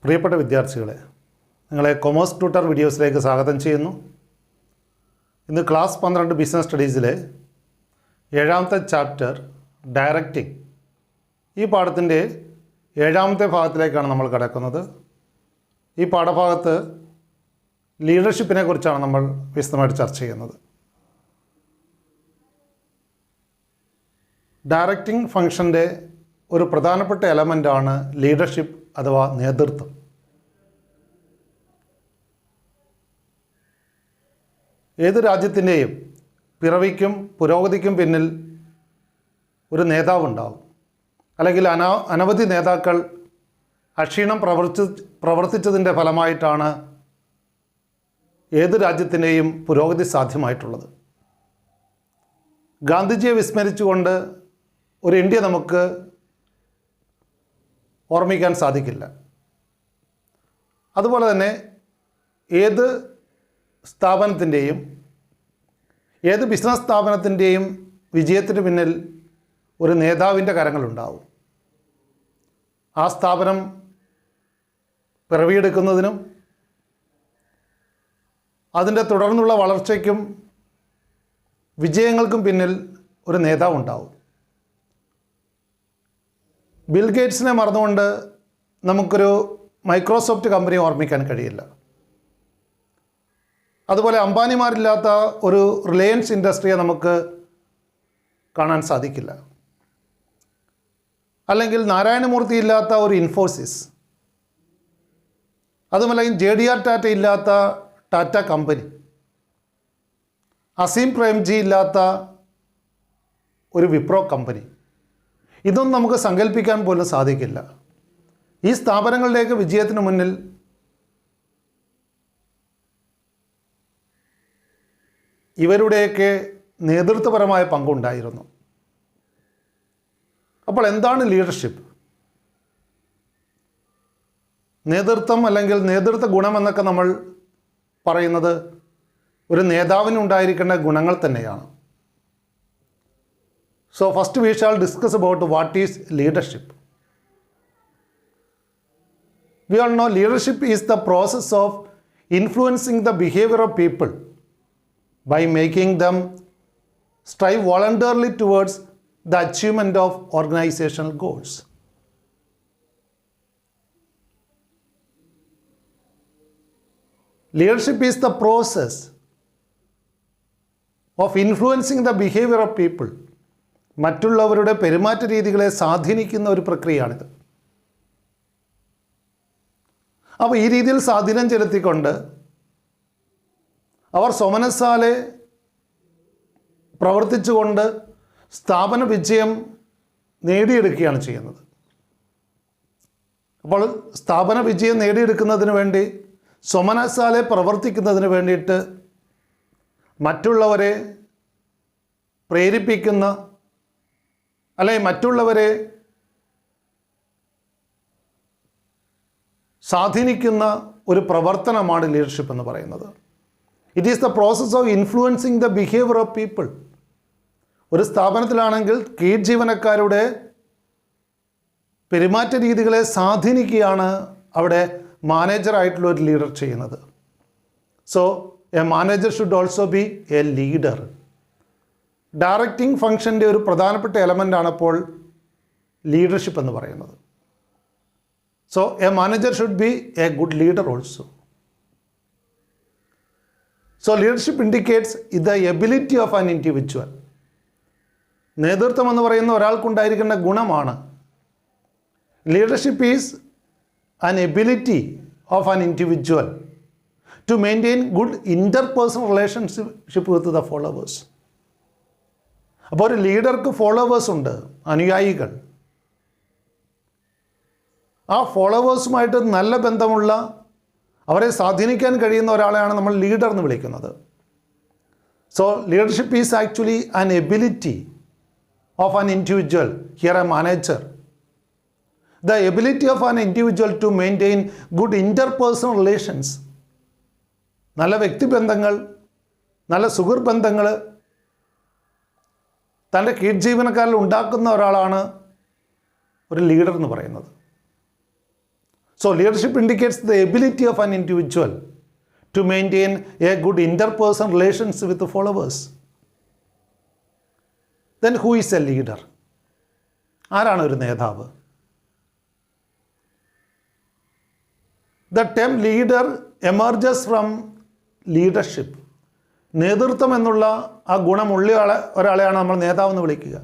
പ്രിയപ്പെട്ട വിദ്യാർത്ഥികളെ, നിങ്ങളെ കൊമേഴ്സ് ട്യൂട്ടർ വീഡിയോസിലേക്ക് സ്വാഗതം ചെയ്യുന്നു. ഇന്ന് ക്ലാസ് 12 ബിസിനസ് സ്റ്റഡീസിലെ 7ാമത്തെ ചാപ്റ്റർ ഡയറക്റ്റിംഗ്, ഈ പാഠത്തിൻ്റെ 7ാമത്തെ ഭാഗത്തിലേക്കാണ് നമ്മൾ കടക്കുന്നത്. ഈ പാഠഭാഗത്ത് ലീഡർഷിപ്പിനെ കുറിച്ചാണ് നമ്മൾ വിശദമായിട്ട് ചർച്ച ചെയ്യുന്നത്. ഡയറക്റ്റിംഗ് ഫംഗ്ഷൻ്റെ ഒരു പ്രധാനപ്പെട്ട എലമെൻ്റാണ് ലീഡർഷിപ്പ് അഥവാ നേതൃത്വം. ഏത് രാജ്യത്തിൻ്റെയും പിറവിക്കും പുരോഗതിക്കും പിന്നിൽ ഒരു നേതാവുണ്ടാവും, അല്ലെങ്കിൽ അനവധി നേതാക്കൾ അക്ഷീണം പ്രവർത്തിച്ചതിൻ്റെ ഫലമായിട്ടാണ് ഏത് രാജ്യത്തിൻ്റെയും പുരോഗതി സാധ്യമായിട്ടുള്ളത്. ഗാന്ധിജിയെ വിസ്മരിച്ചുകൊണ്ട് ഒരു ഇന്ത്യ നമുക്ക് ഓർമ്മിക്കാൻ സാധിക്കില്ല. അതുപോലെ തന്നെ ഏത് സ്ഥാപനത്തിൻ്റെയും ഏത് ബിസിനസ് സ്ഥാപനത്തിൻ്റെയും വിജയത്തിന് പിന്നിൽ ഒരു നേതാവിൻ്റെ കരങ്ങളുണ്ടാവും. ആ സ്ഥാപനം പിറവിയെടുക്കുന്നതിനും അതിൻ്റെ തുടർന്നുള്ള വളർച്ചയ്ക്കും വിജയങ്ങൾക്കും പിന്നിൽ ഒരു നേതാവുണ്ടാവും. ബിൽ ഗേറ്റ്സിനെ മറന്നുകൊണ്ട് നമുക്കൊരു മൈക്രോസോഫ്റ്റ് കമ്പനി ഓർമ്മിക്കാൻ കഴിയില്ല. അതുപോലെ അംബാനിമാരില്ലാത്ത ഒരു റിലയൻസ് ഇൻഡസ്ട്രിയെ നമുക്ക് കാണാൻ സാധിക്കില്ല. അല്ലെങ്കിൽ നാരായണമൂർത്തി ഇല്ലാത്ത ഒരു ഇൻഫോസിസ്, അതുമല്ലെങ്കിൽ JDR ടാറ്റ ഇല്ലാത്ത ടാറ്റ കമ്പനി, അസീം പ്രേംജി ഇല്ലാത്ത ഒരു വിപ്രോ കമ്പനി, ഇതൊന്നും നമുക്ക് സങ്കല്പിക്കാൻ പോലും സാധിക്കില്ല. ഈ സ്ഥാപനങ്ങളിലേക്ക് വിജയത്തിന് മുന്നിൽ ഇവരുടെയൊക്കെ നേതൃത്വപരമായ പങ്കുണ്ടായിരുന്നു. അപ്പോൾ എന്താണ് ലീഡർഷിപ്പ്? നേതൃത്വം അല്ലെങ്കിൽ നേതൃത്വ ഗുണമെന്നൊക്കെ നമ്മൾ പറയുന്നത് ഒരു നേതാവിനുണ്ടായിരിക്കേണ്ട ഗുണങ്ങൾ തന്നെയാണ്. So first we shall discuss about what is leadership. We all know leadership is the process of influencing the behavior of people by making them strive voluntarily towards the achievement of organizational goals. Leadership is the process of influencing the behavior of people. മറ്റുള്ളവരുടെ പെരുമാറ്റ രീതികളെ സ്വാധീനിക്കുന്ന ഒരു പ്രക്രിയയാണിത്. അപ്പോൾ ഈ രീതിയിൽ സ്വാധീനം ചെലുത്തിക്കൊണ്ട് അവർ സ്വമനസ്സാലെ പ്രവർത്തിച്ചുകൊണ്ട് സ്ഥാപന വിജയം നേടിയെടുക്കുകയാണ് ചെയ്യുന്നത്. അപ്പോൾ സ്ഥാപന വിജയം നേടിയെടുക്കുന്നതിന് വേണ്ടി സ്വമനസ്സാലെ പ്രവർത്തിക്കുന്നതിന് വേണ്ടിയിട്ട് മറ്റുള്ളവരെ പ്രേരിപ്പിക്കുന്ന, അല്ലെങ്കിൽ മറ്റുള്ളവരെ സ്വാധീനിക്കുന്ന ഒരു പ്രവർത്തനമാണ് ലീഡർഷിപ്പ് എന്ന് പറയുന്നത്. It is the process of influencing the behaviour of people. ഒരു സ്ഥാപനത്തിലാണെങ്കിൽ കീഴ് ജീവനക്കാരുടെ പെരുമാറ്റ രീതികളെ സ്വാധീനിക്കുകയാണ് അവിടെ മാനേജറായിട്ടുള്ള ഒരു ലീഡർ ചെയ്യുന്നത്. So a manager should also be a leader. Directing ഫംഗ്ഷൻ്റെ ഒരു പ്രധാനപ്പെട്ട എലമെൻ്റാണ് അപ്പോൾ ലീഡർഷിപ്പ് എന്ന് പറയുന്നത്. So a manager should be a good leader also. So leadership indicates the ability of an individual. നേതൃത്വം എന്ന് പറയുന്ന ഒരാൾക്കുണ്ടായിരിക്കേണ്ട ഗുണമാണ്. Leadership is an ability of an individual to maintain good interpersonal relationship with the followers. അപ്പോൾ ഒരു ലീഡർക്ക് followers ഉണ്ട്, അനുയായികൾ. ആ ഫോളോവേഴ്സുമായിട്ട് നല്ല ബന്ധമുള്ള, അവരെ സ്വാധീനിക്കാൻ കഴിയുന്ന ഒരാളെയാണ് നമ്മൾ ലീഡർ എന്ന് വിളിക്കുന്നത്. So leadership is actually an ability of an individual, here a manager. The ability of an individual to maintain good interpersonal relations. നല്ല വ്യക്തിബന്ധങ്ങൾ, നല്ല സുഹൃത്ത് ബന്ധങ്ങൾ തൻ്റെ കീഴ് ജീവനക്കാരിൽ ഉണ്ടാക്കുന്ന ഒരാളാണ് ഒരു ലീഡർ എന്ന് പറയുന്നത്. So leadership indicates the ability of an individual to maintain a good interpersonal relations with the followers. Then who is a leader? ആരാണ് ഒരു നേതാവ്? The term leader emerges from leadership. നേതൃത്വം എന്നുള്ള ആ ഗുണമുള്ള ഒരാളെയാണ് നമ്മൾ നേതാവെന്ന് വിളിക്കുക.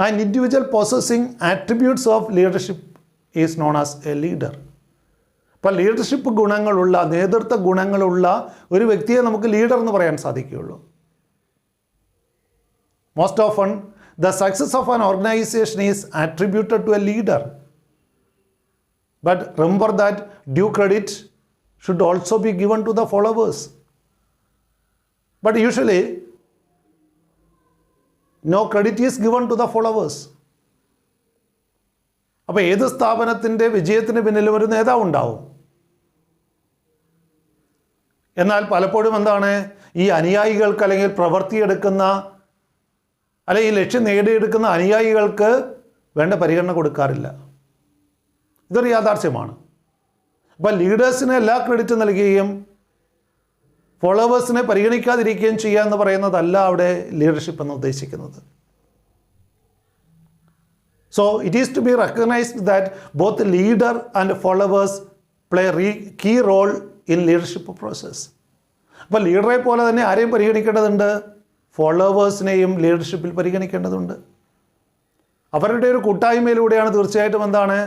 An individual possessing attributes of leadership is known as a leader. അപ്പോൾ ലീഡർഷിപ്പ് ഗുണങ്ങളുള്ള, നേതൃത്വ ഗുണങ്ങളുള്ള ഒരു വ്യക്തിയെ നമുക്ക് ലീഡർ എന്ന് പറയാൻ സാധിക്കുകയുള്ളൂ. Most often, the success of an organization is attributed to a leader. But remember that due credit should also be given to the followers. But usually, no credit is given to the followers. അപ്പോൾ ഏത് സ്ഥാപനത്തിൻ്റെ വിജയത്തിന് പിന്നിലും ഒരു നേതാവ് ഉണ്ടാവും. എന്നാൽ പലപ്പോഴും എന്താണ്, ഈ അനുയായികൾക്ക് അല്ലെങ്കിൽ പ്രവർത്തിയെടുക്കുന്ന അല്ലെങ്കിൽ ലക്ഷ്യം നേടിയെടുക്കുന്ന അനുയായികൾക്ക് വേണ്ട പരിഗണന കൊടുക്കാറില്ല. ഇതൊരു യാഥാർത്ഥ്യമാണ്. അപ്പോൾ ലീഡേഴ്സിന് എല്ലാ ക്രെഡിറ്റും നൽകുകയും ഫോളോവേഴ്സിനെ പരിഗണിക്കാതിരിക്കുകയും ചെയ്യുക എന്ന് പറയുന്നതല്ല അവിടെ ലീഡർഷിപ്പ് എന്ന് ഉദ്ദേശിക്കുന്നത്. So it is to be recognized that both the leader and followers play a key role in leadership process. അപ്പോൾ ലീഡറെ പോലെ തന്നെ ആരെയും പരിഗണിക്കേണ്ടതുണ്ട്? ഫോളോവേഴ്സിനെയും ലീഡർഷിപ്പിൽ പരിഗണിക്കേണ്ടതുണ്ട്. അവരുടെ ഒരു കൂട്ടായ്മയിലൂടെയാണ് തീർച്ചയായിട്ടും എന്താണ്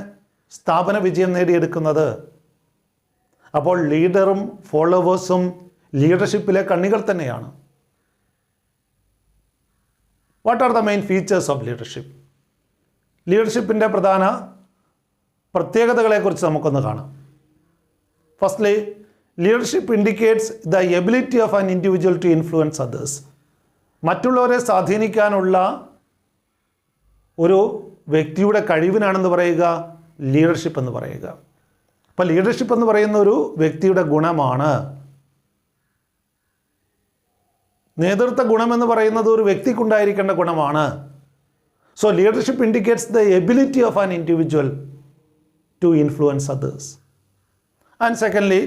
സ്ഥാപന വിജയം നേടിയെടുക്കുന്നത്. അപ്പോൾ ലീഡറും ഫോളോവേഴ്സും ലീഡർഷിപ്പിലെ കണ്ണികൾ തന്നെയാണ്. What are the main features of leadership? ലീഡർഷിപ്പിൻ്റെ പ്രധാന പ്രത്യേകതകളെക്കുറിച്ച് നമുക്കൊന്ന് കാണാം. Firstly, leadership indicates the ability of an individual to influence others. മറ്റുള്ളവരെ സ്വാധീനിക്കാനുള്ള ഒരു വ്യക്തിയുടെ കഴിവിനാണെന്ന് പറയുക ലീഡർഷിപ്പ് എന്ന് പറയുക. അപ്പോൾ ലീഡർഷിപ്പ് എന്ന് പറയുന്ന ഒരു വ്യക്തിയുടെ ഗുണമാണ്. നേതൃത്വ ഗുണമെന്ന് പറയുന്നത് ഒരു വ്യക്തിക്കുണ്ടായിരിക്കേണ്ട ഗുണമാണ്. So leadership indicates the ability of an individual to influence others. And secondly,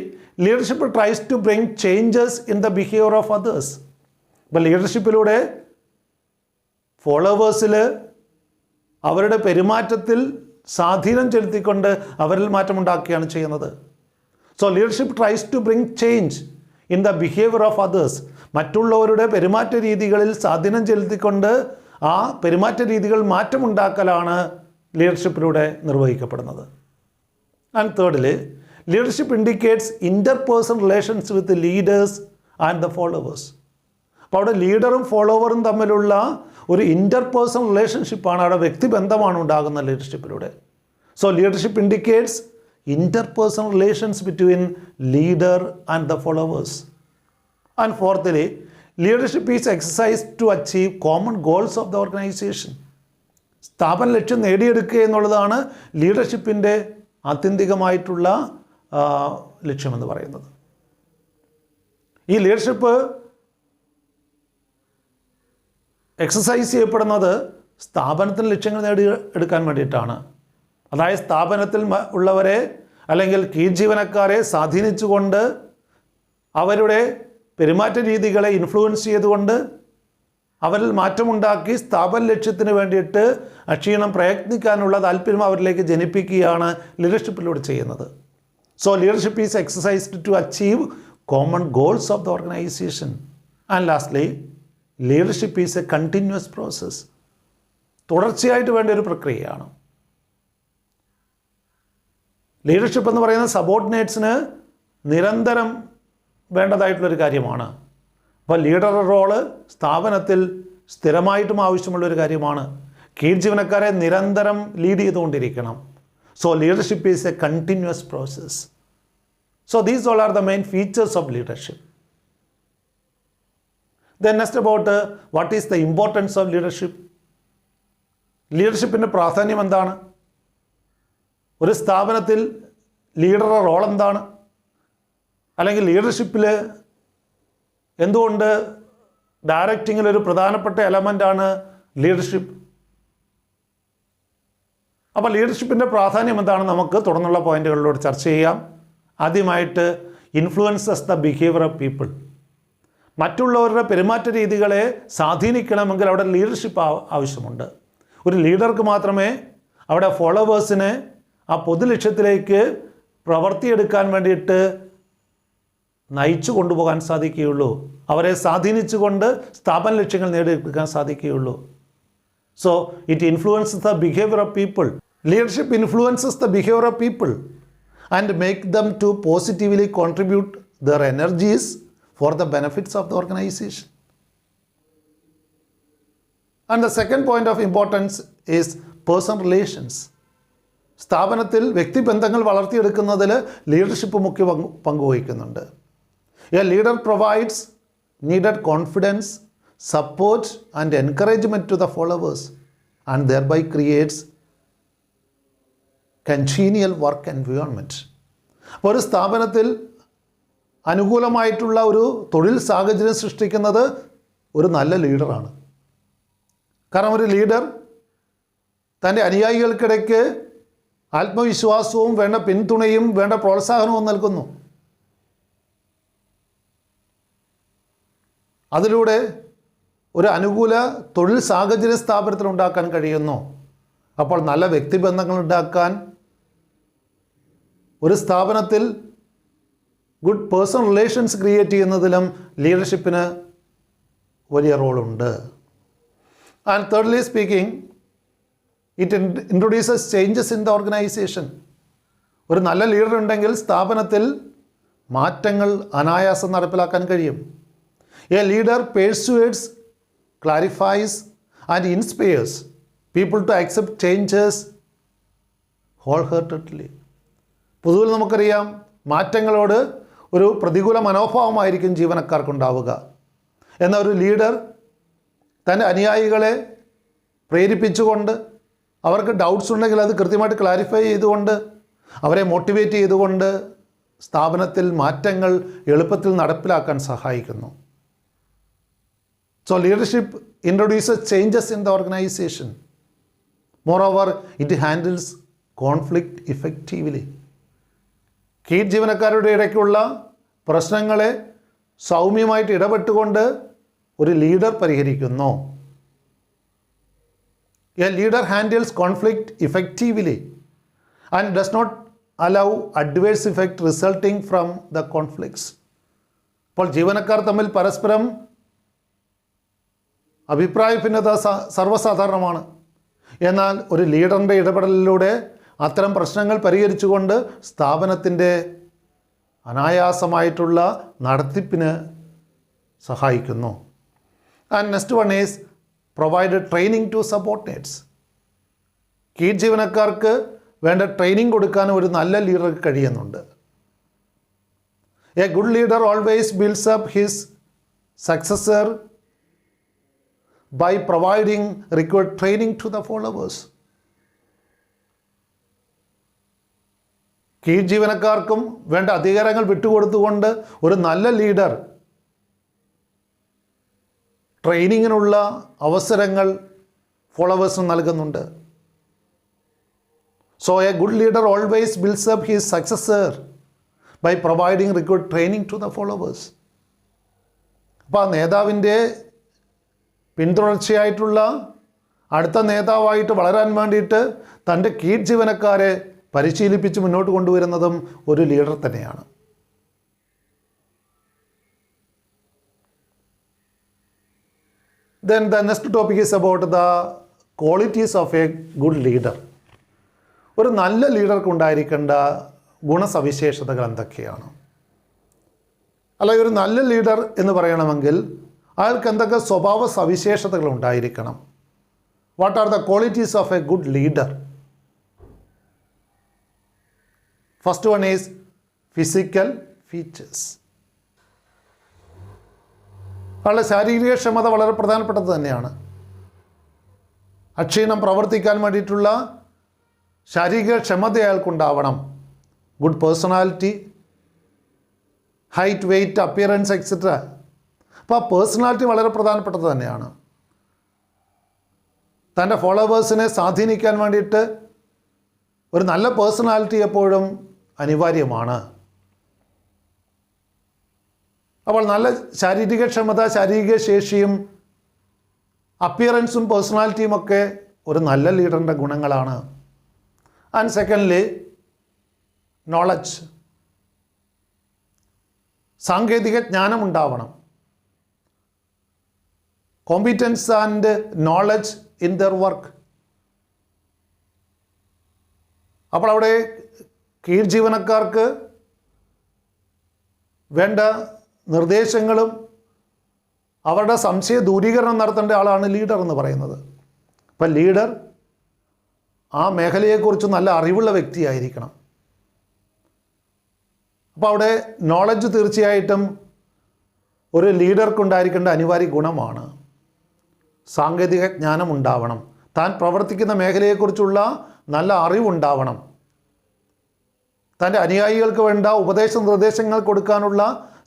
leadership tries to bring changes in the behavior of others. അപ്പോൾ ലീഡർഷിപ്പിലൂടെ ഫോളോവേഴ്സിൽ അവരുടെ പെരുമാറ്റത്തിൽ സ്വാധീനം ചെലുത്തിക്കൊണ്ട് അവരിൽ മാറ്റമുണ്ടാക്കുകയാണ് ചെയ്യുന്നത്. So leadership tries to bring change in the behaviour of others. മറ്റുള്ളവരുടെ പെരുമാറ്റ രീതികളിൽ സ്വാധീനം ചെലുത്തിക്കൊണ്ട് ആ പെരുമാറ്റ രീതികൾ മാറ്റമുണ്ടാക്കലാണ് ലീഡർഷിപ്പിലൂടെ നിർവഹിക്കപ്പെടുന്നത്. ആൻഡ് തേർഡില്, leadership indicates interpersonal relations with leaders and the followers. അപ്പോൾ അവിടെ ലീഡറും ഫോളോവറും തമ്മിലുള്ള ഒരു ഇൻ്റർപേഴ്സണൽ റിലേഷൻഷിപ്പാണ്, അവിടെ വ്യക്തിബന്ധമാണ് ഉണ്ടാകുന്ന ലീഡർഷിപ്പിലൂടെ. So leadership indicates interpersonal relations between leader and the followers. And ഫോർത്തില്, leadership is exercised to achieve common goals of the organization. സ്ഥാപന ലക്ഷ്യം നേടിയെടുക്കുക എന്നുള്ളതാണ് ലീഡർഷിപ്പിൻ്റെ ആത്യന്തികമായിട്ടുള്ള ലക്ഷ്യമെന്ന് പറയുന്നത്. ഈ ലീഡർഷിപ്പ് എക്സസൈസ് ചെയ്യപ്പെടുന്നത് സ്ഥാപനത്തിൻ്റെ ലക്ഷ്യങ്ങൾ നേടിയെടുക്കാൻ വേണ്ടിയിട്ടാണ്. അതായത് സ്ഥാപനത്തിൽ ഉള്ളവരെ അല്ലെങ്കിൽ കീഴ്ജീവനക്കാരെ സ്വാധീനിച്ചുകൊണ്ട് അവരുടെ പെരുമാറ്റ രീതികളെ ഇൻഫ്ലുവൻസ് ചെയ്തുകൊണ്ട് അവരിൽ മാറ്റമുണ്ടാക്കി സ്ഥാപന ലക്ഷ്യത്തിന് വേണ്ടിയിട്ട് അക്ഷീണം പ്രയത്നിക്കാനുള്ള താല്പര്യം അവരിലേക്ക് ജനിപ്പിക്കുകയാണ് ലീഡർഷിപ്പിലൂടെ ചെയ്യുന്നത്. So leadership is exercised to achieve common goals of the organisation. And lastly, leadership is a continuous process. തുടർച്ചയായിട്ട് വേണ്ട ഒരു പ്രക്രിയയാണ്. ലീഡർഷിപ്പ് എന്ന് പറയുന്ന സബോർഡിനേറ്റ്സിന് നിരന്തരം വേണ്ടതായിട്ടുള്ളൊരു കാര്യമാണ്. അപ്പോൾ ലീഡറുടെ റോള് സ്ഥാപനത്തിൽ സ്ഥിരമായിട്ടും ആവശ്യമുള്ളൊരു കാര്യമാണ്. കീഴ്ജീവനക്കാരെ നിരന്തരം ലീഡ് ചെയ്തുകൊണ്ടിരിക്കണം. So leadership is a continuous process. So these all are the main features of leadership. Then next about what is the importance of leadership. ലീഡർഷിപ്പിൻ്റെ പ്രാധാന്യം എന്താണ്? ഒരു സ്ഥാപനത്തിൽ ലീഡറുടെ റോൾ എന്താണ്? അല്ലെങ്കിൽ ലീഡർഷിപ്പിൽ എന്തുകൊണ്ട് ഡയറക്റ്റിങ്ങിലൊരു പ്രധാനപ്പെട്ട എലമെൻ്റാണ് ലീഡർഷിപ്പ്? അപ്പോൾ ലീഡർഷിപ്പിൻ്റെ പ്രാധാന്യം എന്താണ് നമുക്ക് തുടർന്നുള്ള പോയിന്റുകളിലൂടെ ചർച്ച ചെയ്യാം. ആദ്യമായിട്ട് influences the behaviour of people. മറ്റുള്ളവരുടെ പെരുമാറ്റ രീതികളെ സ്വാധീനിക്കണമെങ്കിൽ അവിടെ ലീഡർഷിപ്പ് ആവശ്യമുണ്ട്. ഒരു ലീഡർക്ക് മാത്രമേ അവിടെ ഫോളോവേഴ്സിനെ ആ പൊതുലക്ഷ്യത്തിലേക്ക് പ്രവർത്തിയെടുക്കാൻ വേണ്ടിയിട്ട് നയിച്ചു കൊണ്ടുപോകാൻ സാധിക്കുകയുള്ളൂ. അവരെ സ്വാധീനിച്ചുകൊണ്ട് സ്ഥാപന ലക്ഷ്യങ്ങൾ നേടിയെടുക്കാൻ സാധിക്കുകയുള്ളൂ. So it influences the behaviour of people. Leadership influences the behaviour of people and make them to positively contribute their energies for the benefits of the organization. And the second point of importance is personal relations. സ്ഥാപനത്തിൽ വ്യക്തിബന്ധങ്ങൾ വളർത്തിയെടുക്കുന്നതിൽ leadership മുഖ്യ പങ്കുവഹിക്കുന്നുണ്ട്. A leader provides needed confidence, support and encouragement to the followers and thereby creates congenial work environment. അപ്പോൾ ഒരു സ്ഥാപനത്തിൽ അനുകൂലമായിട്ടുള്ള ഒരു തൊഴിൽ സാഹചര്യം സൃഷ്ടിക്കുന്നത് ഒരു നല്ല ലീഡറാണ്. കാരണം ഒരു ലീഡർ തൻ്റെ അനുയായികൾക്കിടയ്ക്ക് ആത്മവിശ്വാസവും വേണ്ട പിന്തുണയും വേണ്ട പ്രോത്സാഹനവും നൽകുന്നു. അതിലൂടെ ഒരു അനുകൂല തൊഴിൽ സാഹചര്യം സ്ഥാപനത്തിൽ ഉണ്ടാക്കാൻ കഴിയുന്നു. അപ്പോൾ നല്ല വ്യക്തിബന്ധങ്ങൾ ഉണ്ടാക്കാൻ ഒരു സ്ഥാപനത്തിൽ ഗുഡ് പേഴ്സണൽ റിലേഷൻസ് ക്രിയേറ്റ് ചെയ്യുന്നതിലും ലീഡർഷിപ്പിന് വലിയ റോളുണ്ട്. And thirdly speaking, it introduces changes in the organisation. ഒരു നല്ല ലീഡർ ഉണ്ടെങ്കിൽ സ്ഥാപനത്തിൽ മാറ്റങ്ങൾ അനായാസം നടപ്പിലാക്കാൻ കഴിയും. A leader persuades, clarifies and inspires people to accept changes wholeheartedly. പൊതുവിൽ നമുക്കറിയാം, മാറ്റങ്ങളോട് ഒരു പ്രതികൂല മനോഭാവമായിരിക്കും ജീവനക്കാർക്കുണ്ടാവുക. എന്നാൽ ഒരു ലീഡർ തൻ്റെ അനുയായികളെ പ്രേരിപ്പിച്ചുകൊണ്ട്, അവർക്ക് ഡൗട്ട്സ് ഉണ്ടെങ്കിൽ അത് കൃത്യമായിട്ട് ക്ലാരിഫൈ ചെയ്തുകൊണ്ട്, അവരെ മോട്ടിവേറ്റ് ചെയ്തുകൊണ്ട് സ്ഥാപനത്തിൽ മാറ്റങ്ങൾ എളുപ്പത്തിൽ നടപ്പിലാക്കാൻ സഹായിക്കുന്നു. So leadership introduces changes in the organisation. Moreover it handles conflict effectively. കീഴ് ജീവനക്കാരുടെ ഇടയ്ക്കുള്ള പ്രശ്നങ്ങളെ സൗമ്യമായിട്ട് ഇടപെട്ടുകൊണ്ട് ഒരു ലീഡർ പരിഹരിക്കുന്നു. A leader handles conflict effectively and does not allow adverse effect resulting from the conflicts. അപ്പോൾ ജീവനക്കാർ തമ്മിൽ പരസ്പരം അഭിപ്രായ ഭിന്നത സർവ്വസാധാരണമാണ്. എന്നാൽ ഒരു ലീഡറിൻ്റെ ഇടപെടലിലൂടെ അത്തരം പ്രശ്നങ്ങൾ പരിഹരിച്ചുകൊണ്ട് സ്ഥാപനത്തിൻ്റെ അനായാസമായിട്ടുള്ള നടത്തിപ്പിന് സഹായിക്കുന്നു. And next one is provide training to subordinates. കീഴ് ജീവനക്കാർക്ക് വേണ്ട ട്രെയിനിങ് കൊടുക്കാൻ ഒരു നല്ല ലീഡർക്ക് കഴിയുന്നുണ്ട്. A good leader always builds up his successor by providing required training to the followers. കീഴ് ജീവനക്കാർക്കും വേണ്ട അധികാരങ്ങൾ വിട്ടുകൊടുത്തുകൊണ്ട് ഒരു നല്ല ലീഡർ ട്രെയിനിങ്ങിനുള്ള അവസരങ്ങൾ ഫോളോവേഴ്സിന് നൽകുന്നുണ്ട്. So a good leader always builds up his successor by providing required training to the followers. അപ്പോൾ ആ നേതാവിൻ്റെ പിന്തുടർച്ചയായിട്ടുള്ള അടുത്ത നേതാവായിട്ട് വളരാൻ വേണ്ടിയിട്ട് തൻ്റെ കീഴ് ജീവനക്കാരെ പരിശീലിപ്പിച്ച് മുന്നോട്ട് കൊണ്ടുവരുന്നതും ഒരു ലീഡർ തന്നെയാണ്. Then the next topic is about the qualities of a good leader. ഒരു നല്ല ലീഡർക്ക് ഉണ്ടായിരിക്കേണ്ട ഗുണസവിശേഷതകൾ എന്തൊക്കെയാണ്? അല്ലെങ്കിൽ ഒരു നല്ല ലീഡർ എന്ന് പറയണമെങ്കിൽ അയാൾക്ക് എന്തൊക്കെ സ്വഭാവ സവിശേഷതകൾ ഉണ്ടായിരിക്കണം? What are the qualities of A good leader? First one is physical features. അയാളുടെ ശാരീരിക ക്ഷമത വളരെ പ്രധാനപ്പെട്ടത് തന്നെയാണ്. അക്ഷീണം പ്രവർത്തിക്കാൻ വേണ്ടിയിട്ടുള്ള ശാരീരിക ക്ഷമത അയാൾക്കുണ്ടാവണം. Good personality, height, weight, appearance etcetera. അപ്പോൾ ആ പേഴ്സണാലിറ്റി വളരെ പ്രധാനപ്പെട്ടത് തന്നെയാണ്. തൻ്റെ ഫോളോവേഴ്സിനെ സ്വാധീനിക്കാൻ വേണ്ടിയിട്ട് ഒരു നല്ല പേഴ്സണാലിറ്റി എപ്പോഴും അനിവാര്യമാണ്. അപ്പോൾ നല്ല ശാരീരിക ക്ഷമത, ശാരീരിക ശേഷിയും അപ്പിയറൻസും പേഴ്സണാലിറ്റിയും ഒക്കെ ഒരു നല്ല ലീഡറിൻ്റെ ഗുണങ്ങളാണ്. ആൻഡ് സെക്കൻഡ്ലി, നോളജ്, സാങ്കേതിക ജ്ഞാനം ഉണ്ടാവണം. Competence and knowledge in there work. അപ്പോൾ അവിടെ കീഴ് ജീവനക്കാർക്ക് വേണ്ട നിർദ്ദേശങ്ങളും അവരുടെ സംശയ ദൂരീകരണം നടത്തേണ്ട ആളാണ് ലീഡർ എന്ന് പറയുന്നത്. അപ്പം ലീഡർ ആ മേഖലയെക്കുറിച്ച് നല്ല അറിവുള്ള വ്യക്തിയായിരിക്കണം. അപ്പോൾ അവിടെ നോളജ് തീർച്ചയായിട്ടും ഒരു ലീഡർക്കുണ്ടായിരിക്കേണ്ട അനിവാര്യ ഗുണമാണ്. സാങ്കേതിക ജ്ഞാനം ഉണ്ടാവണം. താൻ പ്രവർത്തിക്കുന്ന മേഖലയെക്കുറിച്ചുള്ള നല്ല അറിവുണ്ടാവണം. തൻ്റെ അനുയായികൾക്ക് വേണ്ട ഉപദേശ നിർദ്ദേശങ്ങൾ കൊടുക്കാനുള്ള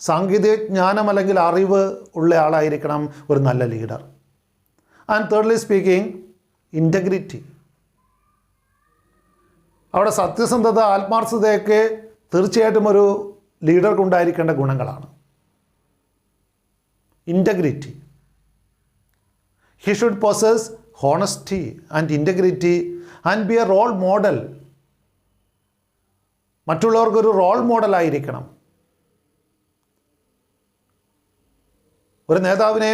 സാങ്കേതിക ജ്ഞാനം അല്ലെങ്കിൽ അറിവ് ഉള്ള ആളായിരിക്കണം ഒരു നല്ല leader. And thirdly speaking, integrity. അവിടെ സത്യസന്ധത, ആത്മാർത്ഥതയൊക്കെ തീർച്ചയായിട്ടും ഒരു ലീഡർക്കുണ്ടായിരിക്കേണ്ട ഗുണങ്ങളാണ്. Integrity. He should possess honesty and integrity and be a role model. മറ്റുള്ളവർക്കൊരു റോൾ മോഡലായിരിക്കണം. ഒരു നേതാവിനെ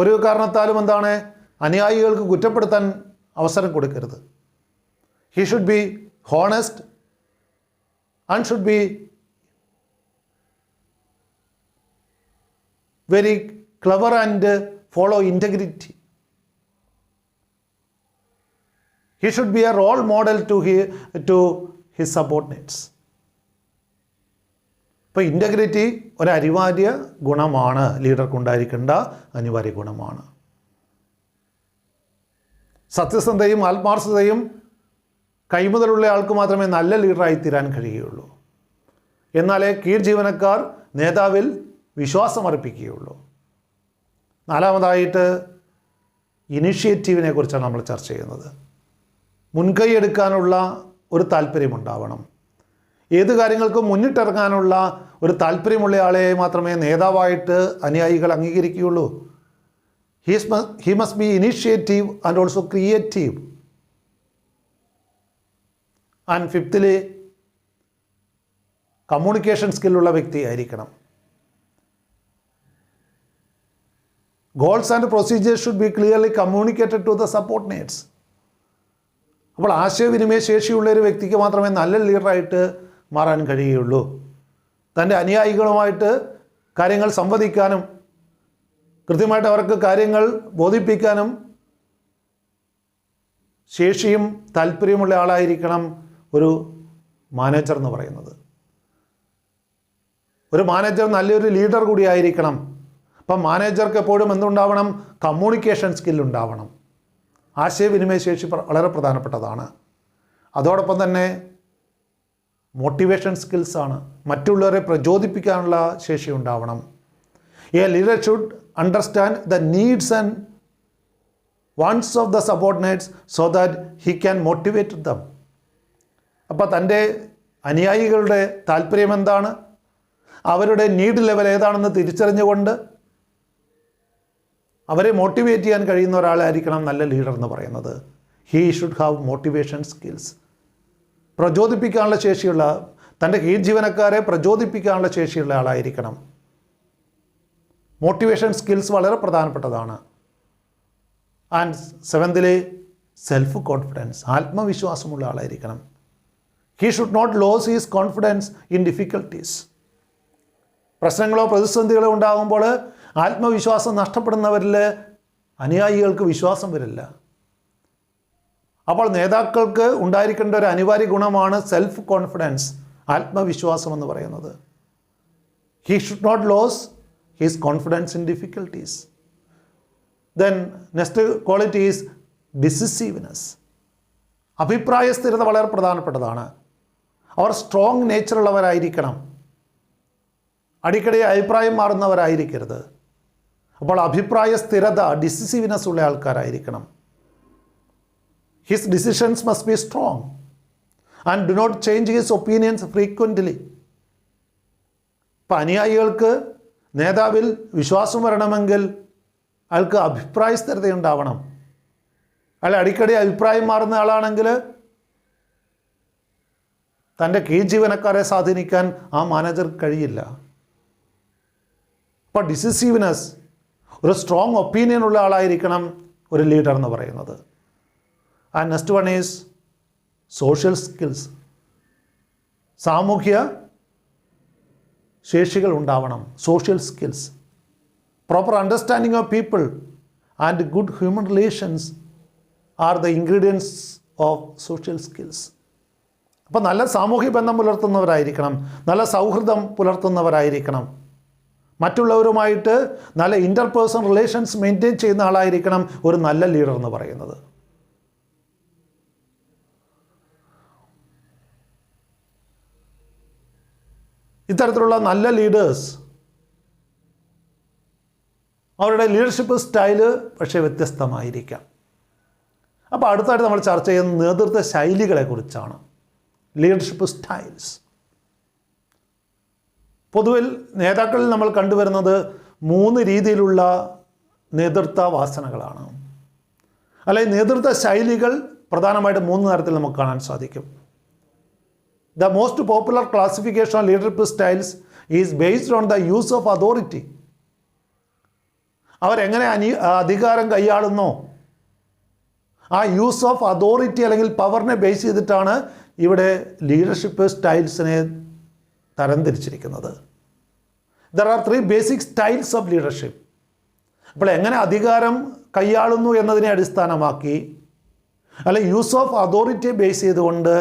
ഒരു കാരണത്താലും എന്താണ് അനുയായികൾക്ക് കുറ്റപ്പെടുത്താൻ അവസരം കൊടുക്കരുത്. He should be honest and should be very clever and follow integrity. He should be a role model to his subordinates. അപ്പോൾ ഇൻറ്റഗ്രിറ്റി ഒരു അനിവാര്യ ഗുണമാണ്, ലീഡർക്കുണ്ടായിരിക്കേണ്ട അനിവാര്യ ഗുണമാണ്. സത്യസന്ധതയും ആത്മാർത്ഥതയും കൈമുതലുള്ള ആൾക്ക് മാത്രമേ നല്ല ലീഡറായി തീരാൻ കഴിയുകയുള്ളൂ. എന്നാലേ കീഴ് ജീവനക്കാർ നേതാവിൽ വിശ്വാസം അർപ്പിക്കുകയുള്ളൂ. നാലാമതായിട്ട് ഇനിഷ്യേറ്റീവിനെ കുറിച്ചാണ് നമ്മൾ ചർച്ച ചെയ്യുന്നത്. മുൻകൈ എടുക്കാനുള്ള ഒരു താല്പര്യമുണ്ടാവണം. ഏത് കാര്യങ്ങൾക്കും മുന്നിട്ടിറങ്ങാനുള്ള ഒരു ആളെ മാത്രമേ നേതാവായിട്ട് അനുയായികൾ അംഗീകരിക്കുകയുള്ളൂ. He must be initiative and also creative. And ഫിഫ്ത്തില്, കമ്മ്യൂണിക്കേഷൻ സ്കില്ലുള്ള വ്യക്തിയായിരിക്കണം. Goals and procedures should be clearly communicated to the subordinates. അപ്പോൾ ആശയവിനിമയ ശേഷിയുള്ള ഒരു വ്യക്തിക്ക് മാത്രമേ നല്ല ലീഡറായിട്ട് മാറാൻ കഴിയുകയുള്ളൂ. തൻ്റെ അനുയായികളുമായിട്ട് കാര്യങ്ങൾ സംവദിക്കാനും കൃത്യമായിട്ട് അവർക്ക് കാര്യങ്ങൾ ബോധിപ്പിക്കാനും ശേഷിയും താല്പര്യമുള്ള ആളായിരിക്കണം ഒരു മാനേജർ എന്ന് പറയുന്നത്. ഒരു മാനേജർ നല്ലൊരു ലീഡർ കൂടി ആയിരിക്കണം. അപ്പം മാനേജർക്ക് എപ്പോഴും എന്തുണ്ടാവണം? കമ്മ്യൂണിക്കേഷൻ സ്കില്ലുണ്ടാവണം. ആശയവിനിമയ ശേഷി വളരെ പ്രധാനപ്പെട്ടതാണ്. അതോടൊപ്പം തന്നെ മോട്ടിവേഷൻ സ്കിൽസാണ്. മറ്റുള്ളവരെ പ്രചോദിപ്പിക്കാനുള്ള ശേഷി ഉണ്ടാവണം. A leader should understand the needs and wants of the subordinates so that he can motivate dum. അപ്പോൾ തൻ്റെ അനുയായികളുടെ താല്പര്യം എന്താണ്, അവരുടെ നീഡ് ലെവൽ ഏതാണെന്ന് തിരിച്ചറിഞ്ഞുകൊണ്ട് അവരെ മോട്ടിവേറ്റ് ചെയ്യാൻ കഴിയുന്ന ഒരാളായിരിക്കണം നല്ല ലീഡർ എന്ന് പറയുന്നത്. He should have motivation skills. പ്രചോദിപ്പിക്കാനുള്ള ശേഷിയുള്ള, തൻ്റെ കീഴ് ജീവനക്കാരെ പ്രചോദിപ്പിക്കാനുള്ള ശേഷിയുള്ള ആളായിരിക്കണം. മോട്ടിവേഷൻ സ്കിൽസ് വളരെ പ്രധാനപ്പെട്ടതാണ്. ആൻഡ് സെവൻത്തിലെ സെൽഫ് കോൺഫിഡൻസ്, ആത്മവിശ്വാസമുള്ള ആളായിരിക്കണം. He should not lose his confidence in difficulties. പ്രശ്നങ്ങളോ പ്രതിസന്ധികളോ ഉണ്ടാകുമ്പോൾ ആത്മവിശ്വാസം നഷ്ടപ്പെടുന്നവരിൽ അനുയായികൾക്ക് വിശ്വാസം വരില്ല. അപ്പോൾ നേതാക്കൾക്ക് ഉണ്ടായിരിക്കേണ്ട ഒരു അനിവാര്യ ഗുണമാണ് സെൽഫ് കോൺഫിഡൻസ്, ആത്മവിശ്വാസം എന്ന് പറയുന്നത്. He should not lose his confidence in difficulties. Then next quality is decisiveness. അഭിപ്രായ സ്ഥിരത വളരെ പ്രധാനപ്പെട്ടതാണ്. അവർ സ്ട്രോങ് നേച്ചറുള്ളവരായിരിക്കണം. അടിക്കടി അഭിപ്രായം മാറുന്നവരായിരിക്കരുത്. അപ്പോൾ അഭിപ്രായ സ്ഥിരത, ഡിസിസീവ്നെസ് ഉള്ള ആൾക്കാരായിരിക്കണം. His decisions must be strong. And do not change his opinions frequently. ഇപ്പം അനുയായികൾക്ക് നേതാവിൽ വിശ്വാസം വരണമെങ്കിൽ അയാൾക്ക് അഭിപ്രായ സ്ഥിരതയുണ്ടാവണം. അയാൾ അടിക്കടി അഭിപ്രായം മാറുന്ന ആളാണെങ്കിൽ തൻ്റെ കീഴ് ജീവനക്കാരെ സ്വാധീനിക്കാൻ ആ മാനേജർക്ക് കഴിയില്ല. അപ്പോൾ ഡിസിസീവ്നെസ്, ഒരു സ്ട്രോങ് ഒപ്പീനിയൻ ഉള്ള ആളായിരിക്കണം ഒരു ലീഡർ എന്ന് പറയുന്നത്. And next one is social skills. സാമൂഹ്യ ശേഷികൾ ഉണ്ടാവണം. Social skills, proper understanding of people and good human relations are the ingredients of social skills. അപ്പോൾ നല്ല സാമൂഹ്യ ബന്ധം പുലർത്തുന്നവരായിരിക്കണം, നല്ല സൗഹൃദം പുലർത്തുന്നവരായിരിക്കണം, മറ്റുള്ളവരുമായിട്ട് നല്ല ഇൻ്റർപേഴ്സണൽ റിലേഷൻസ് മെയിൻറ്റെയിൻ ചെയ്യുന്ന ആളായിരിക്കണം ഒരു നല്ല ലീഡർ എന്ന് പറയുന്നത്. ഇത്തരത്തിലുള്ള നല്ല ലീഡേഴ്സ് അവരുടെ ലീഡർഷിപ്പ് സ്റ്റൈല് പക്ഷേ വ്യത്യസ്തമായിരിക്കാം. അപ്പോൾ അടുത്തായിട്ട് നമ്മൾ ചർച്ച ചെയ്യുന്ന നേതൃത്വ ശൈലികളെക്കുറിച്ചാണ്. Leadership styles. പൊതുവിൽ നേതാക്കളിൽ നമ്മൾ കണ്ടുവരുന്നത് 3 രീതിയിലുള്ള നേതൃത്വ വാസനകളാണ്, അല്ലെങ്കിൽ നേതൃത്വ ശൈലികൾ പ്രധാനമായിട്ട് 3 തരത്തിൽ നമുക്ക് കാണാൻ സാധിക്കും. The most popular classification of leadership styles is based on the use of authority. അവരെങ്ങനെ അധികാരം കൈയാളുന്നോ ആ യൂസ് ഓഫ് അതോറിറ്റി അല്ലെങ്കിൽ പവറിനെ ബേസ് ചെയ്തിട്ടാണ് ഇവിടെ leadership സ്റ്റൈൽസിനെ തരംതിരിച്ചിരിക്കുന്നത്. There are 3 basic styles of leadership. അപ്പോൾ എങ്ങനെ അധികാരം കൈയാളുന്നു എന്നതിനെ അടിസ്ഥാനമാക്കി അല്ലെങ്കിൽ യൂസ് ഓഫ് അതോറിറ്റിയെ ബേസ് ചെയ്തുകൊണ്ട്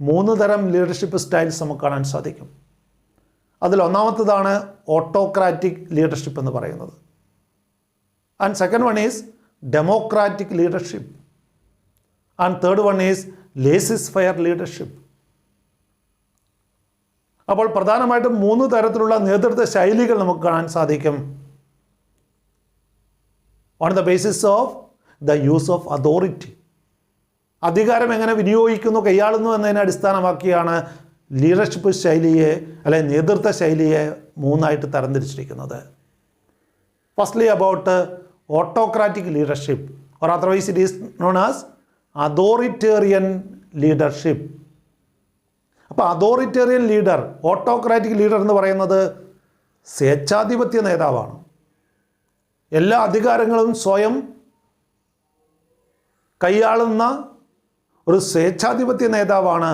3 തരം ലീഡർഷിപ്പ് സ്റ്റൈൽസ് നമുക്ക് കാണാൻ സാധിക്കും. അതിൽ ഒന്നാമത്തേതാണ് ഓട്ടോക്രാറ്റിക് ലീഡർഷിപ്പ് എന്ന് പറയുന്നത്. And second one is democratic leadership. And third one is laissez fair leadership. അപ്പോൾ പ്രധാനമായിട്ടും 3 തരത്തിലുള്ള നേതൃത്വ ശൈലികൾ നമുക്ക് കാണാൻ സാധിക്കും. On the basis of the use of authority. അധികാരം എങ്ങനെ വിനിയോഗിക്കുന്നു, കൈയാളുന്നു എന്നതിനെ അടിസ്ഥാനമാക്കിയാണ് ലീഡർഷിപ്പ് ശൈലിയെ അല്ലെങ്കിൽ നേതൃത്വ ശൈലിയെ 3ആയിട്ട് തരംതിരിച്ചിരിക്കുന്നത്. Firstly about autocratic leadership, or otherwise it is known as authoritarian leadership. അപ്പോൾ അതോറിറ്റേറിയൻ ലീഡർ, ഓട്ടോക്രാറ്റിക് ലീഡർ എന്ന് പറയുന്നത് സ്വേച്ഛാധിപത്യ നേതാവാണ്. എല്ലാ അധികാരങ്ങളും സ്വയം കൈയാളുന്ന ഒരു സ്വേച്ഛാധിപത്യ നേതാവാണ്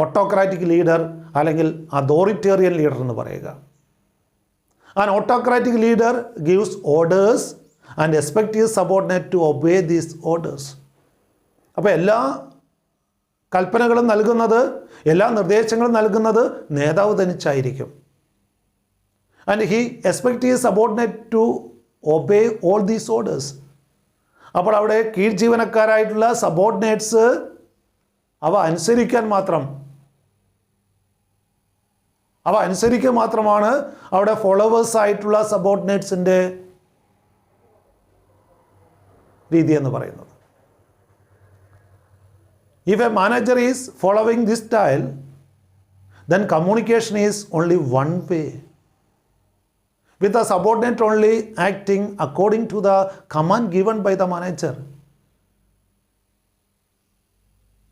ഓട്ടോക്രാറ്റിക് ലീഡർ അല്ലെങ്കിൽ അതോറിറ്റേറിയൻ ലീഡർ എന്ന് പറയുക. An autocratic leader gives orders and expect his subordinate to obey these orders. അപ്പോൾ എല്ലാ കൽപ്പനകളും നൽകുന്നത്, എല്ലാ നിർദ്ദേശങ്ങളും നൽകുന്നത് നേതാവ് തനിച്ചായിരിക്കും. And he expect his subordinate to obey all these orders. അപ്പോൾ അവിടെ കീഴ് ജീവനക്കാരായിട്ടുള്ള സബോർഡിനേറ്റ്സ് അവ അനുസരിക്കാൻ മാത്രമാണ് അവിടെ ഫോളോവേഴ്സ് ആയിട്ടുള്ള സബോർഡിനേറ്റ്സിൻ്റെ രീതി എന്ന് പറയുന്നത്. If a manager is following this style, then communication is only one way, with the subordinate only acting according to the command given by the manager.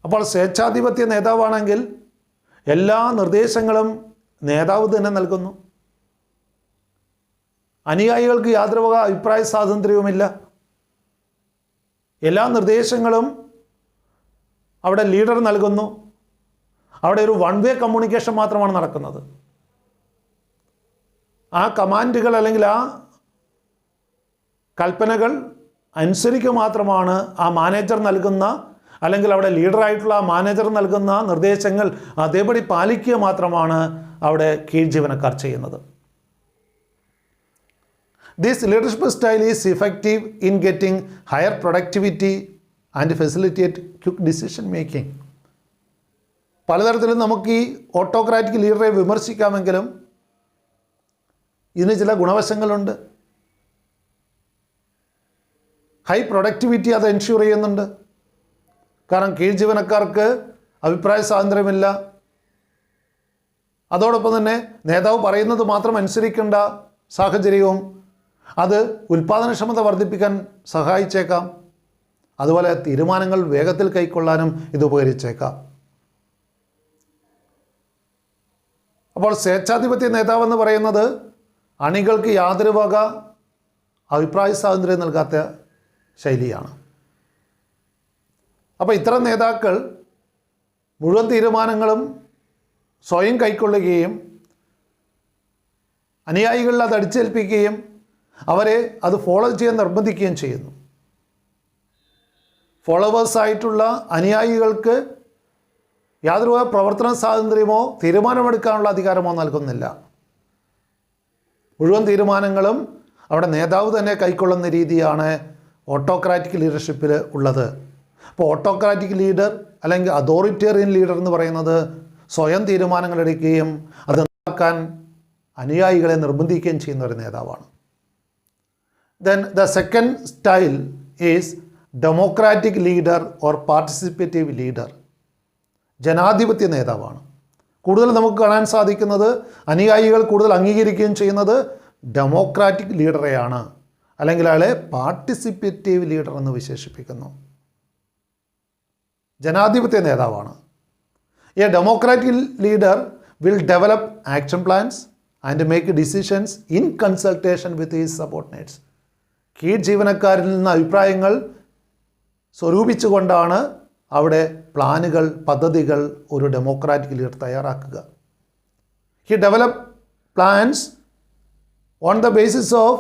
അപ്പോൾ സ്വേച്ഛാധിപത്യ നേതാവാണെങ്കിൽ എല്ലാ നിർദ്ദേശങ്ങളും നേതാവ് തന്നെ നൽകുന്നു. അനുയായികൾക്ക് യാതൊരു വക അഭിപ്രായ സ്വാതന്ത്ര്യവുമില്ല. എല്ലാ നിർദ്ദേശങ്ങളും അവിടെ ലീഡർ നൽകുന്നു. അവിടെ ഒരു 1 വേ കമ്മ്യൂണിക്കേഷൻ മാത്രമാണ് നടക്കുന്നത്. ആ കമാൻഡുകൾ അല്ലെങ്കിൽ ആ കൽപ്പനകൾ അനുസരിക്കുക മാത്രമാണ് ആ മാനേജർ നൽകുന്ന, അല്ലെങ്കിൽ അവിടെ ലീഡറായിട്ടുള്ള ആ മാനേജർ നൽകുന്ന നിർദ്ദേശങ്ങൾ അതേപടി പാലിക്കുക മാത്രമാണ് അവിടെ കീഴ് ജീവനക്കാർ ചെയ്യുന്നത്. This leadership style is effective in getting higher productivity and facilitate quick decision making. പലതരത്തിലും നമുക്ക് ഈ ഓട്ടോക്രാറ്റിക് ലീഡറെ വിമർശിക്കാമെങ്കിലും ഇതിന് ചില ഗുണവശങ്ങളുണ്ട്. ഹൈ പ്രൊഡക്ടിവിറ്റി അത് എൻഷ്യൂർ ചെയ്യുന്നുണ്ട്. കാരണം കീഴ് ജീവനക്കാർക്ക് അഭിപ്രായ സ്വാതന്ത്ര്യമില്ല. അതോടൊപ്പം തന്നെ നേതാവ് പറയുന്നത് മാത്രം അനുസരിക്കേണ്ട സാഹചര്യവും അത് ഉൽപ്പാദനക്ഷമത വർദ്ധിപ്പിക്കാൻ സഹായിച്ചേക്കാം. അതുപോലെ തീരുമാനങ്ങൾ വേഗത്തിൽ കൈക്കൊള്ളാനും ഇത് ഉപകരിച്ചേക്കാം. അപ്പോൾ സ്വേച്ഛാധിപത്യ നേതാവെന്ന് പറയുന്നത് അണികൾക്ക് യാതൊരു വക അഭിപ്രായ സ്വാതന്ത്ര്യം നൽകാത്ത ശൈലിയാണ്. അപ്പോൾ ഇത്തരം നേതാക്കൾ മുഴുവൻ തീരുമാനങ്ങളും സ്വയം കൈക്കൊള്ളുകയും അനുയായികളിൽ അത് അടിച്ചേൽപ്പിക്കുകയും അവരെ അത് ഫോളോ ചെയ്യാൻ നിർബന്ധിക്കുകയും ചെയ്യുന്നു. ഫോളോവേഴ്സായിട്ടുള്ള അനുയായികൾക്ക് യാതൊരു പ്രവർത്തന സ്വാതന്ത്ര്യമോ തീരുമാനമെടുക്കാനുള്ള അധികാരമോ നൽകുന്നില്ല. മുഴുവൻ തീരുമാനങ്ങളും അവിടെ നേതാവ് തന്നെ കൈക്കൊള്ളുന്ന രീതിയാണ് ഓട്ടോക്രാറ്റിക് ലീഡർഷിപ്പിൽ ഉള്ളത്. അപ്പോൾ ഓട്ടോക്രാറ്റിക് ലീഡർ അല്ലെങ്കിൽ അതോറിറ്റേറിയൻ ലീഡർ എന്ന് പറയുന്നത് സ്വയം തീരുമാനങ്ങൾ എടുക്കുകയും അത് നടപ്പാക്കാൻ അനുയായികളെ നിർബന്ധിക്കുകയും ചെയ്യുന്ന ഒരു നേതാവാണ്. Then the second style is democratic leader or participative leader. ജനാധിപത്യ നേതാവാണ്. കൂടുതൽ നമുക്ക് കാണാൻ സാധിക്കുന്നത് അനുയായികൾ കൂടുതൽ അംഗീകരിക്കുകയും ചെയ്യുന്നത് ഡെമോക്രാറ്റിക് ലീഡറെയാണ്, അല്ലെങ്കിൽ അയാളെ പാർട്ടിസിപ്പേറ്റീവ് ലീഡർ എന്ന് വിശേഷിപ്പിക്കുന്നു. ജനാധിപത്യ നേതാവാണ്. A democratic leader will develop action plans and make decisions in consultation with his subordinates. കീഴ് ജീവനക്കാരിൽ നിന്ന് അഭിപ്രായങ്ങൾ സ്വരൂപിച്ചുകൊണ്ടാണ് അവിടെ പ്ലാനുകൾ, പദ്ധതികൾ ഒരു ഡെമോക്രാറ്റിക് ലീഡർ തയ്യാറാക്കുക. He develop plans on the basis of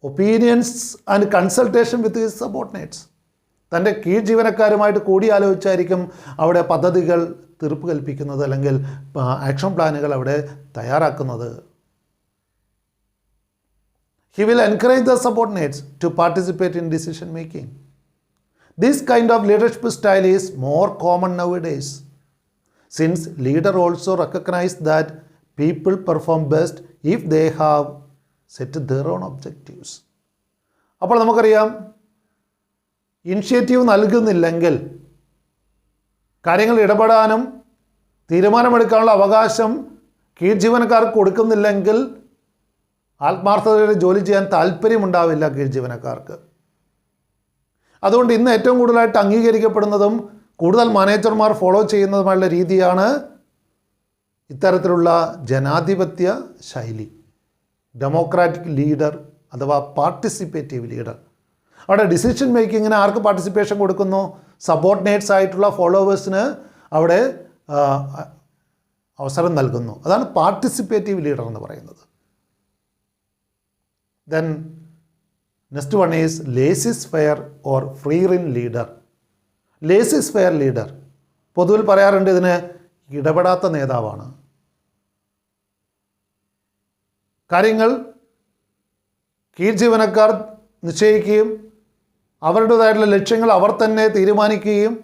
opinions and consultation with his subordinates. തൻ്റെ കീഴ് ജീവനക്കാരുമായിട്ട് കൂടിയാലോചിച്ചായിരിക്കും അവിടെ പദ്ധതികൾ തീർപ്പ് കൽപ്പിക്കുന്നത്, അല്ലെങ്കിൽ ആക്ഷൻ പ്ലാനുകൾ അവിടെ തയ്യാറാക്കുന്നത്. He will encourage the subordinates to participate in decision making. This kind of leadership style is more common nowadays, since leader also recognize that people perform best if they have set their own objectives. അപ്പോൾ നമുക്കറിയാം, initiative നൽകുന്നില്ലെങ്കിൽ, കാര്യങ്ങൾ ഇടപെടാനും തീരുമാനമെടുക്കാനുള്ള അവകാശം കീഴ് ജീവനക്കാർക്ക് കൊടുക്കുന്നില്ലെങ്കിൽ ആത്മാർത്ഥതയോടെ ജോലി ചെയ്യാൻ താല്പര്യമുണ്ടാവില്ല കീഴ് ജീവനക്കാർക്ക്. അതുകൊണ്ട് ഇന്ന് ഏറ്റവും കൂടുതലായിട്ട് അംഗീകരിക്കപ്പെടുന്നതും കൂടുതൽ മാനേജർമാർ ഫോളോ ചെയ്യുന്നതുമായുള്ള രീതിയാണ് ഇത്തരത്തിലുള്ള ജനാധിപത്യ ശൈലി, ഡെമോക്രാറ്റിക് ലീഡർ അഥവാ പാർട്ടിസിപ്പേറ്റീവ് ലീഡർ. അവിടെ ഡിസിഷൻ മേക്കിങ്ങിന് ആർക്ക് പാർട്ടിസിപ്പേഷൻ കൊടുക്കുന്നു? സബോർഡിനേറ്റ്സ് ആയിട്ടുള്ള ഫോളോവേഴ്സിന് അവിടെ അവസരം നൽകുന്നു. അതാണ് പാർട്ടിസിപ്പേറ്റീവ് ലീഡർ എന്ന് പറയുന്നത്. Then next one is laissez-faire or free-rein leader. Laissez-faire leader പൊതുവിൽ പറയാറുണ്ട് ഇതിന് ഇടപെടാത്ത നേതാവാണ്. കാര്യങ്ങൾ കീഴ് ജീവനക്കാർ നിശ്ചയിക്കുകയും അവരുടേതായിട്ടുള്ള ലക്ഷ്യങ്ങൾ അവർ തന്നെ തീരുമാനിക്കുകയും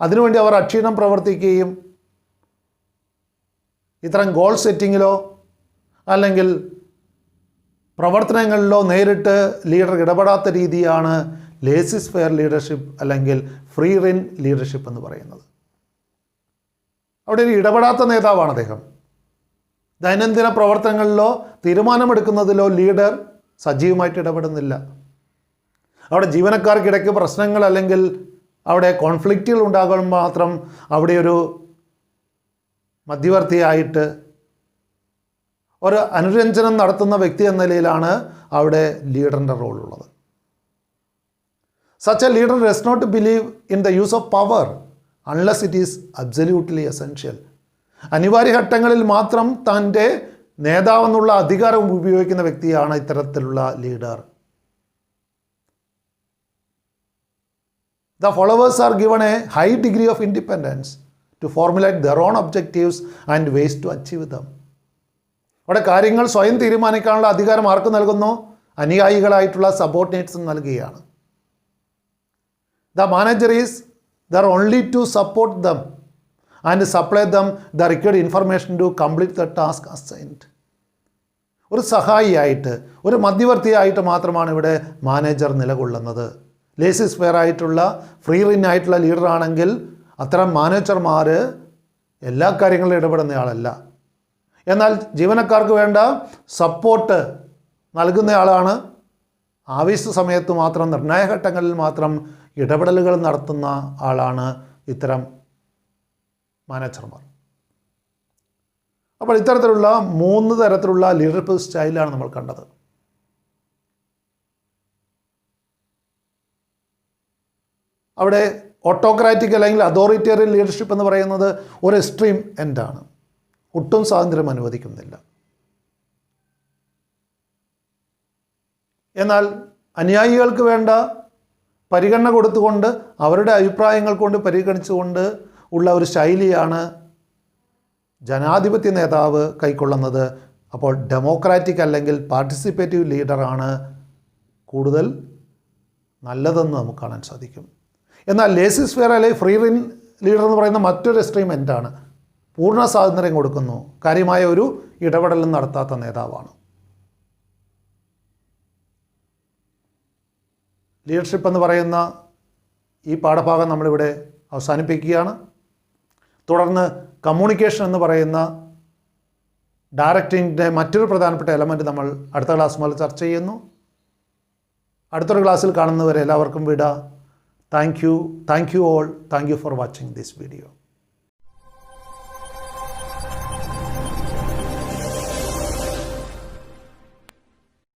അതിനുവേണ്ടി അവർ അക്ഷീണം പ്രവർത്തിക്കുകയും ഇത്തരം ഗോൾ സെറ്റിങ്ങിലോ അല്ലെങ്കിൽ പ്രവർത്തനങ്ങളിലോ നേരിട്ട് ലീഡർ ഇടപെടാത്ത രീതിയാണ് ലേസിസ്-ഫെയർ ലീഡർഷിപ്പ് അല്ലെങ്കിൽ ഫ്രീ റെയിൻ ലീഡർഷിപ്പ് എന്ന് പറയുന്നത്. അവിടെ ഒരു ഇടപെടാത്ത നേതാവാണ് അദ്ദേഹം. ദൈനംദിന പ്രവർത്തനങ്ങളിലോ തീരുമാനമെടുക്കുന്നതിലോ ലീഡർ സജീവമായിട്ട് ഇടപെടുന്നില്ല. അവിടെ ജീവനക്കാർക്കിടയ്ക്ക് പ്രശ്നങ്ങൾ അല്ലെങ്കിൽ അവിടെ കോൺഫ്ലിക്റ്റുകൾ ഉണ്ടാകുമ്പോൾ മാത്രം അവിടെ ഒരു മധ്യവർത്തിയായിട്ട് ഒരു അനുരഞ്ജനം നടത്തുന്ന വ്യക്തി എന്ന നിലയിലാണ് അവിടെ ലീഡറിൻ്റെ റോളുള്ളത്. Such a leader does not believe in the use of power unless it is absolutely essential. അനിവാര്യ ഘട്ടങ്ങളിൽ മാത്രം തൻ്റെ നേതാവെന്നുള്ള അധികാരം ഉപയോഗിക്കുന്ന വ്യക്തിയാണ് ഇത്തരത്തിലുള്ള leader. The followers are given a high degree of independence to formulate their own objectives and ways to achieve them. അവിടെ കാര്യങ്ങൾ സ്വയം തീരുമാനിക്കാനുള്ള അധികാരം ആർക്ക് നൽകുന്നു? അനുയായികളായിട്ടുള്ള സബോർഡിനേറ്റ്സ് നൽകുകയാണ്. The manager is there only to support them and supply them the required information to complete the task assigned. ഒരു സഹായിയായിട്ട്, ഒരു മധ്യവർത്തിയായിട്ട് മാത്രമാണ് ഇവിടെ മാനേജർ നിലകൊള്ളുന്നത്. ലേസിസ് ഫെയർ ആയിട്ടുള്ള ഫ്രീ റിൻ ആയിട്ടുള്ള ലീഡറാണെങ്കിൽ അത്തരം മാനേജർമാർ എല്ലാ കാര്യങ്ങളിലും ഇടപെടുന്നയാളല്ല. എന്നാൽ ജീവനക്കാർക്ക് വേണ്ട സപ്പോർട്ട് നൽകുന്നയാളാണ്. ആവശ്യ സമയത്ത് മാത്രം, നിർണായക ഘട്ടങ്ങളിൽ മാത്രം ഇടപെടലുകൾ നടത്തുന്ന ആളാണ് ഇത്തരം മാനേജർമാർ. അപ്പോൾ ഇത്തരത്തിലുള്ള 3 തരത്തിലുള്ള ലീഡർഷിപ്പ് സ്റ്റൈലാണ് നമ്മൾ കണ്ടത്. അവിടെ ഓട്ടോക്രാറ്റിക് അല്ലെങ്കിൽ അതോറിറ്റേറിയൻ ലീഡർഷിപ്പ് എന്ന് പറയുന്നത് ഒരു എക്സ്ട്രീം എൻഡാണ്. ഒട്ടും സ്വാതന്ത്ര്യം അനുവദിക്കുന്നില്ല. എന്നാൽ അനുയായികൾക്ക് വേണ്ട പരിഗണന കൊടുത്തുകൊണ്ട് അവരുടെ അഭിപ്രായങ്ങൾ കൊണ്ട് പരിഗണിച്ചുകൊണ്ട് ഉള്ള ഒരു ശൈലിയാണ് ജനാധിപത്യ നേതാവ് കൈക്കൊള്ളുന്നത്. അപ്പോൾ ഡെമോക്രാറ്റിക് അല്ലെങ്കിൽ പാർട്ടിസിപ്പേറ്റീവ് ലീഡറാണ് കൂടുതൽ നല്ലതെന്ന് നമുക്ക് കാണാൻ സാധിക്കും. എന്നാൽ ലേസിസ് ഫെയർ അല്ലെങ്കിൽ ഫ്രീ ലീഡർ എന്ന് പറയുന്ന മറ്റൊരു എക്സ്ട്രീം എൻഡാണ്. പൂർണ്ണ സ്വാതന്ത്ര്യം കൊടുക്കുന്നു, കാര്യമായ ഒരു ഇടപെടലും നടത്താത്ത നേതാവാണ്. ലീഡർഷിപ്പ് എന്ന് പറയുന്ന ഈ പാഠഭാഗം നമ്മളിവിടെ അവസാനിപ്പിക്കുകയാണ്. തുടർന്ന് കമ്മ്യൂണിക്കേഷൻ എന്ന് പറയുന്ന ഡയറക്റ്റിങ്ങിൻ്റെ മറ്റൊരു പ്രധാനപ്പെട്ട എലമെൻറ്റ് നമ്മൾ അടുത്ത ക്ലാസ് മുതൽ ചർച്ച ചെയ്യുന്നു. അടുത്തൊരു ക്ലാസ്സിൽ കാണുന്നവരെ എല്ലാവർക്കും വിട. Thank you all. Thank you for watching this video.